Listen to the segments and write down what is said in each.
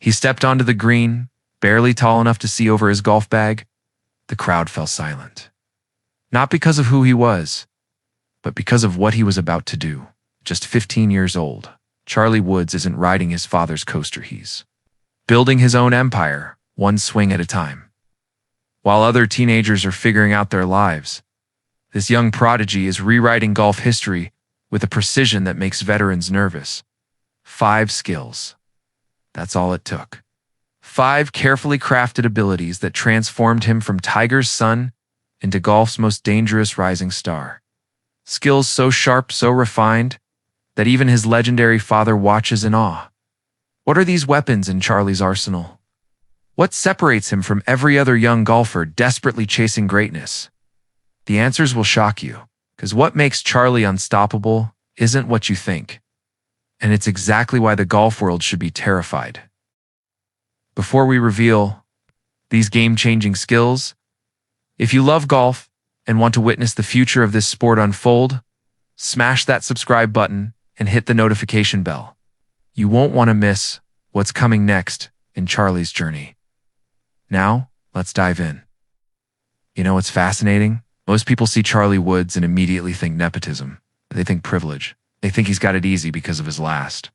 He stepped onto the green, barely tall enough to see over his golf bag. The crowd fell silent. Not because of who he was, but because of what he was about to do. Just 15 years old, Charlie Woods isn't riding his father's coaster. He's building his own empire, one swing at a time. While other teenagers are figuring out their lives, this young prodigy is rewriting golf history with a precision that makes veterans nervous. 5 skills. That's all it took. 5 carefully crafted abilities that transformed him from Tiger's son into golf's most dangerous rising star. Skills so sharp, so refined, that even his legendary father watches in awe. What are these weapons in Charlie's arsenal? What separates him from every other young golfer desperately chasing greatness? The answers will shock you, because what makes Charlie unstoppable isn't what you think. And it's exactly why the golf world should be terrified. Before we reveal these game-changing skills, if you love golf and want to witness the future of this sport unfold, smash that subscribe button and hit the notification bell. You won't want to miss what's coming next in Charlie's journey. Now, let's dive in. You know what's fascinating? Most people see Charlie Woods and immediately think nepotism. They think privilege. They think he's got it easy because of his last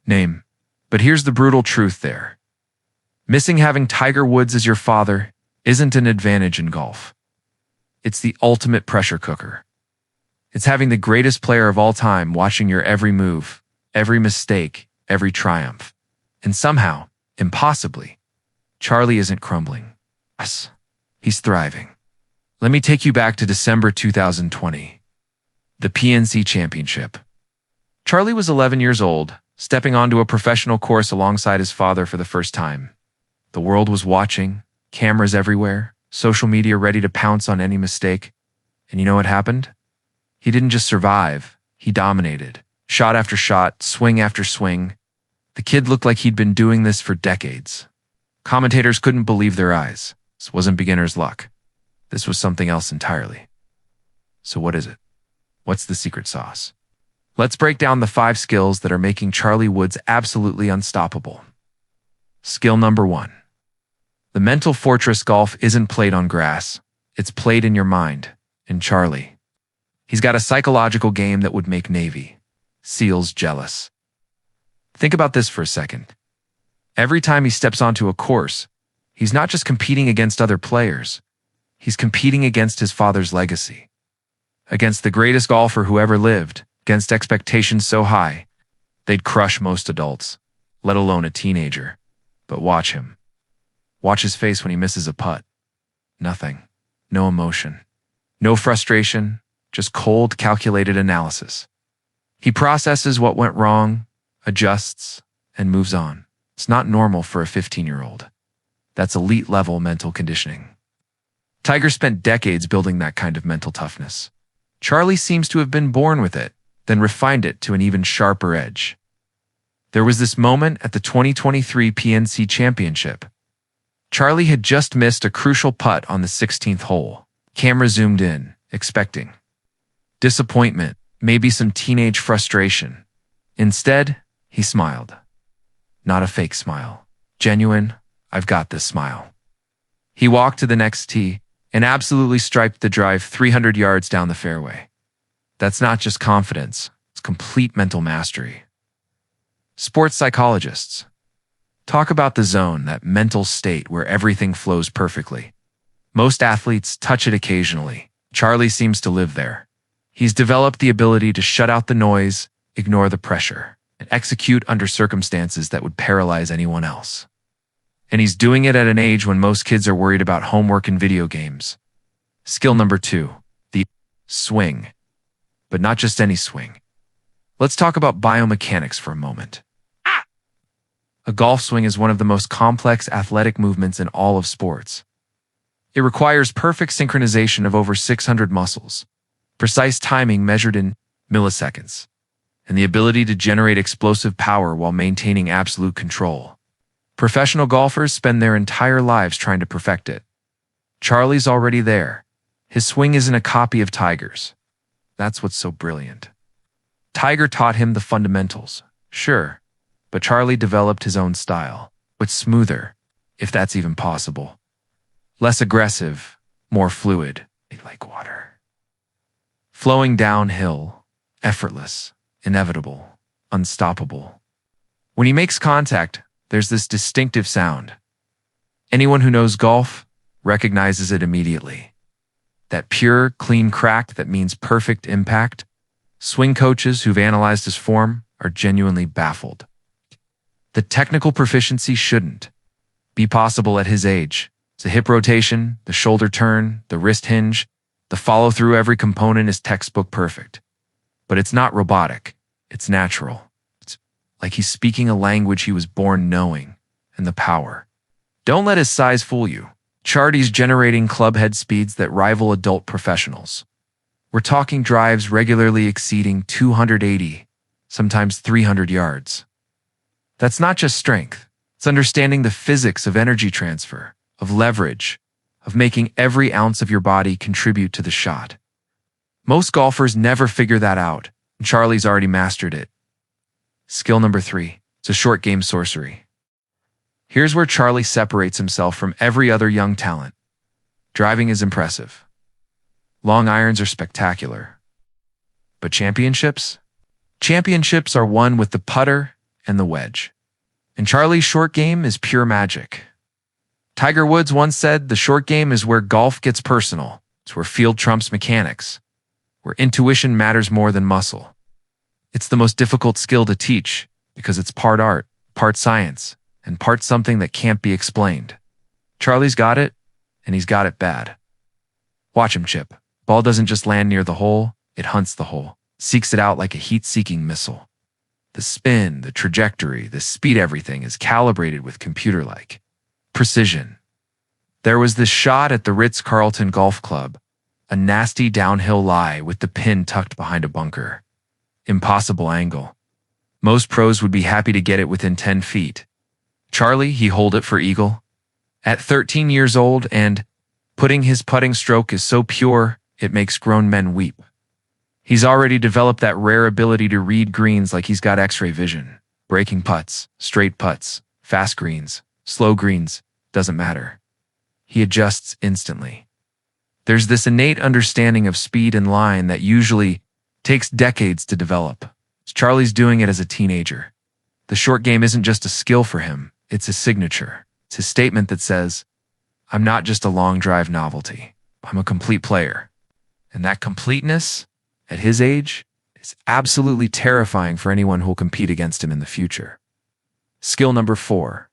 name. But here's the brutal truth there. Missing having Tiger Woods as your father isn't an advantage in golf. It's the ultimate pressure cooker. It's having the greatest player of all time watching your every move, every mistake, every triumph. And somehow, impossibly, Charlie isn't crumbling. Yes, he's thriving. Let me take you back to December 2020, the PNC Championship. Charlie was 11 years old, stepping onto a professional course alongside his father for the first time. The world was watching, cameras everywhere, social media ready to pounce on any mistake. And you know what happened? He didn't just survive, he dominated. Shot after shot, swing after swing. The kid looked like he'd been doing this for decades. Commentators couldn't believe their eyes. This wasn't beginner's luck. This was something else entirely. So what is it? What's the secret sauce? Let's break down the 5 skills that are making Charlie Woods absolutely unstoppable. Skill number 1. The mental fortress golf isn't played on grass. It's played in your mind. In Charlie, he's got a psychological game that would make Navy SEALs jealous. Think about this for a second. Every time he steps onto a course, he's not just competing against other players. He's competing against his father's legacy. Against the greatest golfer who ever lived. Against expectations so high, they'd crush most adults, let alone a teenager. But watch him. Watch his face when he misses a putt. Nothing. No emotion. No frustration. Just cold, calculated analysis. He processes what went wrong, adjusts, and moves on. It's not normal for a 15-year-old. That's elite-level mental conditioning. Tiger spent decades building that kind of mental toughness. Charlie seems to have been born with it, then refined it to an even sharper edge. There was this moment at the 2023 PNC Championship. Charlie had just missed a crucial putt on the 16th hole. Camera zoomed in, expecting disappointment, maybe some teenage frustration. Instead, he smiled. Not a fake smile. Genuine, I've got this smile. He walked to the next tee and absolutely striped the drive 300 yards down the fairway. That's not just confidence, it's complete mental mastery. Sports psychologists talk about the zone, that mental state where everything flows perfectly. Most athletes touch it occasionally. Charlie seems to live there. He's developed the ability to shut out the noise, ignore the pressure, and execute under circumstances that would paralyze anyone else. And he's doing it at an age when most kids are worried about homework and video games. Skill number 2, the swing. But not just any swing. Let's talk about biomechanics for a moment. A golf swing is one of the most complex athletic movements in all of sports. It requires perfect synchronization of over 600 muscles, precise timing measured in milliseconds, and the ability to generate explosive power while maintaining absolute control. Professional golfers spend their entire lives trying to perfect it. Charlie's already there. His swing isn't a copy of Tiger's. That's what's so brilliant. Tiger taught him the fundamentals, sure, but Charlie developed his own style. but smoother, if that's even possible. Less aggressive, more fluid, like water. Flowing downhill, effortless, inevitable, unstoppable. When he makes contact, there's this distinctive sound. Anyone who knows golf recognizes it immediately. That pure, clean crack that means perfect impact. Swing coaches who've analyzed his form are genuinely baffled. The technical proficiency shouldn't be possible at his age. The hip rotation, the shoulder turn, the wrist hinge, the follow-through, every component is textbook perfect. But it's not robotic. It's natural. It's like he's speaking a language he was born knowing, and the power. Don't let his size fool you. Charlie's generating club head speeds that rival adult professionals. We're talking drives regularly exceeding 280, sometimes 300 yards. That's not just strength. It's understanding the physics of energy transfer, of leverage, of making every ounce of your body contribute to the shot. Most golfers never figure that out, and Charlie's already mastered it. Skill number 3. It's a short game sorcery. Here's where Charlie separates himself from every other young talent. Driving is impressive. Long irons are spectacular. But championships? Championships are won with the putter and the wedge. And Charlie's short game is pure magic. Tiger Woods once said the short game is where golf gets personal. It's where field trumps mechanics, where intuition matters more than muscle. It's the most difficult skill to teach because it's part art, part science, and part something that can't be explained. Charlie's got it, and he's got it bad. Watch him chip. Ball doesn't just land near the hole, it hunts the hole, seeks it out like a heat-seeking missile. The spin, the trajectory, the speed, everything is calibrated with computer-like precision. There was this shot at the Ritz-Carlton Golf Club, a nasty downhill lie with the pin tucked behind a bunker. Impossible angle. Most pros would be happy to get it within 10 feet. Charlie, he holed it for eagle. At 13 years old, and putting his putting stroke is so pure, it makes grown men weep. He's already developed that rare ability to read greens like he's got X-ray vision. Breaking putts, straight putts, fast greens, slow greens, doesn't matter. He adjusts instantly. There's this innate understanding of speed and line that usually takes decades to develop. Charlie's doing it as a teenager. The short game isn't just a skill for him, it's his signature. It's his statement that says, I'm not just a long drive novelty. I'm a complete player. And that completeness, at his age, is absolutely terrifying for anyone who'll compete against him in the future. Skill number 4.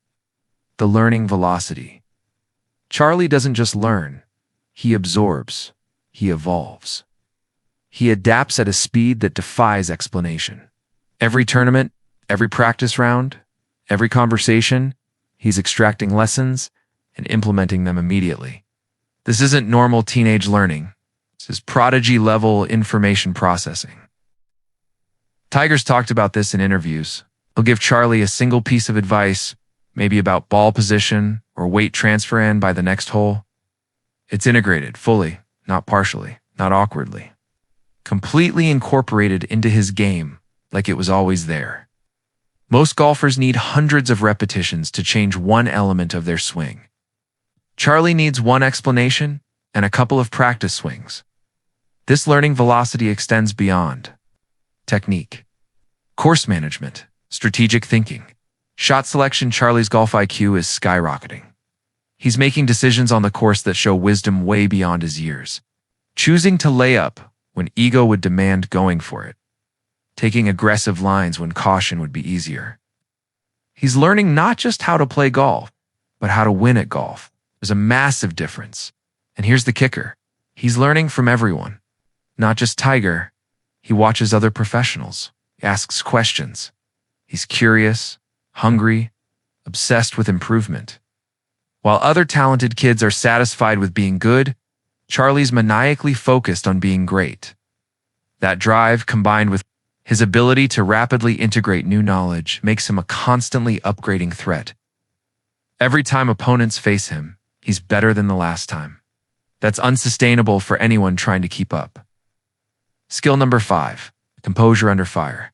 The learning velocity. Charlie doesn't just learn, he absorbs, he evolves. He adapts at a speed that defies explanation. Every tournament, every practice round, every conversation, he's extracting lessons and implementing them immediately. This isn't normal teenage learning. This is Prodigy-level information processing. Tiger's talked about this in interviews. He'll give Charlie a single piece of advice, maybe about ball position or weight transfer in by the next hole. It's integrated fully, not partially, not awkwardly. Completely incorporated into his game like it was always there. Most golfers need hundreds of repetitions to change one element of their swing. Charlie needs one explanation and a couple of practice swings. This learning velocity extends beyond technique, course management, strategic thinking, shot selection. Charlie's golf IQ is skyrocketing. He's making decisions on the course that show wisdom way beyond his years. Choosing to lay up when ego would demand going for it. Taking aggressive lines when caution would be easier. He's learning not just how to play golf, but how to win at golf. There's a massive difference. And here's the kicker. He's learning from everyone. Not just Tiger. He watches other professionals. He asks questions. He's curious, hungry, obsessed with improvement. While other talented kids are satisfied with being good, Charlie's maniacally focused on being great. That drive, combined with his ability to rapidly integrate new knowledge, makes him a constantly upgrading threat. Every time opponents face him, he's better than the last time. That's unsustainable for anyone trying to keep up. Skill number 5, composure under fire.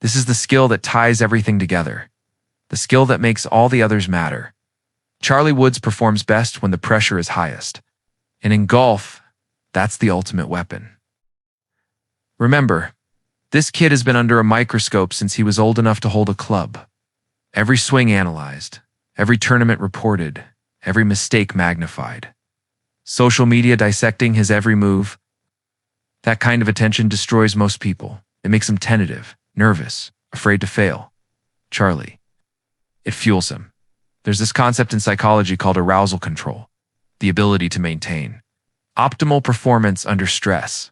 This is the skill that ties everything together. the skill that makes all the others matter. Charlie Woods performs best when the pressure is highest. And in golf, that's the ultimate weapon. Remember, this kid has been under a microscope since he was old enough to hold a club. Every swing analyzed, every tournament reported, every mistake magnified. Social media dissecting his every move. That kind of attention destroys most people. It makes them tentative, nervous, afraid to fail. Charlie, it fuels him. There's this concept in psychology called arousal control, the ability to maintain optimal performance under stress.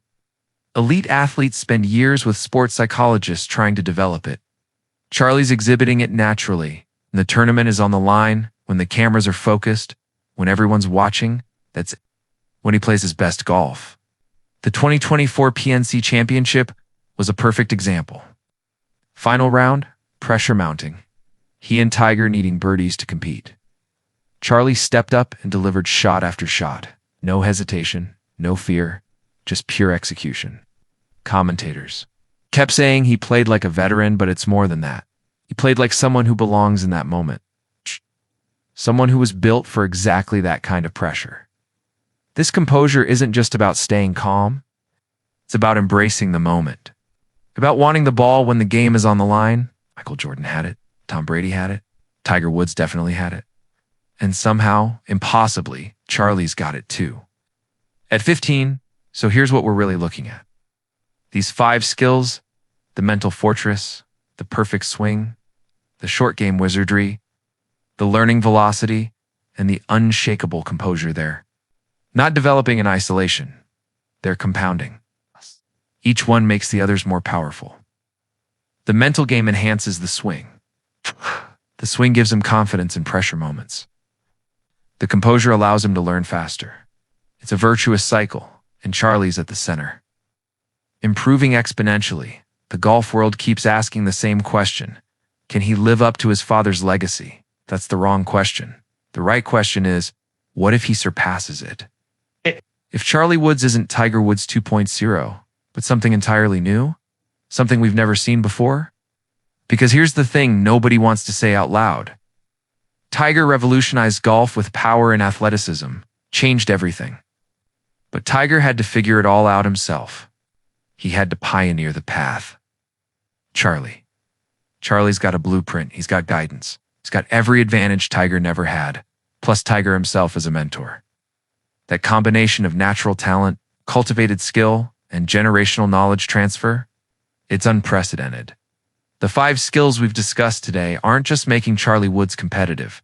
Elite athletes spend years with sports psychologists trying to develop it. Charlie's exhibiting it naturally. When the tournament is on the line, when the cameras are focused, when everyone's watching, that's when he plays his best golf. The 2024 PNC Championship was a perfect example. Final round, pressure mounting. He and Tiger needing birdies to compete. Charlie stepped up and delivered shot after shot. No hesitation, no fear, just pure execution. Commentators kept saying he played like a veteran, but it's more than that. He played like someone who belongs in that moment. Someone who was built for exactly that kind of pressure. This composure isn't just about staying calm. It's about embracing the moment. About wanting the ball when the game is on the line. Michael Jordan had it. Tom Brady had it. Tiger Woods definitely had it. And somehow, impossibly, Charlie's got it too. At 15, so here's what we're really looking at. These 5 skills, the mental fortress, the perfect swing, the short game wizardry, the learning velocity, and the unshakable composure there. Not developing in isolation. They're compounding. Each one makes the others more powerful. The mental game enhances the swing. The swing gives him confidence in pressure moments. The composure allows him to learn faster. It's a virtuous cycle, and Charlie's at the center. Improving exponentially, the golf world keeps asking the same question. Can he live up to his father's legacy? That's the wrong question. The right question is, what if he surpasses it? If Charlie Woods isn't Tiger Woods 2.0, but something entirely new? Something we've never seen before? Because here's the thing nobody wants to say out loud. Tiger revolutionized golf with power and athleticism, changed everything. But Tiger had to figure it all out himself. He had to pioneer the path. Charlie's got a blueprint. He's got guidance. He's got every advantage Tiger never had, plus Tiger himself as a mentor. That combination of natural talent, cultivated skill, and generational knowledge transfer, it's unprecedented. The 5 skills we've discussed today aren't just making Charlie Woods competitive.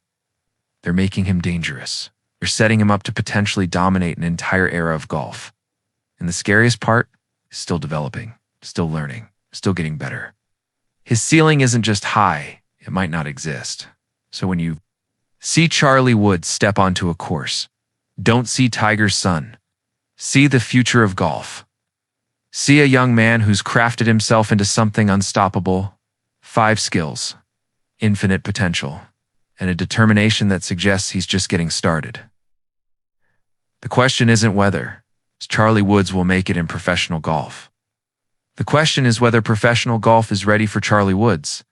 They're making him dangerous. They're setting him up to potentially dominate an entire era of golf. And the scariest part is still developing, still learning, still getting better. His ceiling isn't just high, it might not exist. So when you see Charlie Woods step onto a course, don't see Tiger's son. See the future of golf. See a young man who's crafted himself into something unstoppable. 5 skills, infinite potential, and a determination that suggests he's just getting started. The question isn't whether Charlie Woods will make it in professional golf. The question is whether professional golf is ready for Charlie Woods.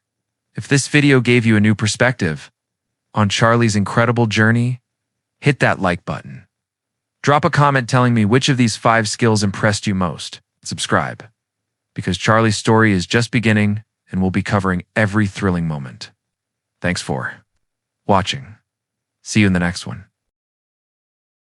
If this video gave you a new perspective on Charlie's incredible journey, hit that like button. Drop a comment telling me which of these 5 skills impressed you most. Subscribe, because Charlie's story is just beginning and we'll be covering every thrilling moment. Thanks for watching. See you in the next one.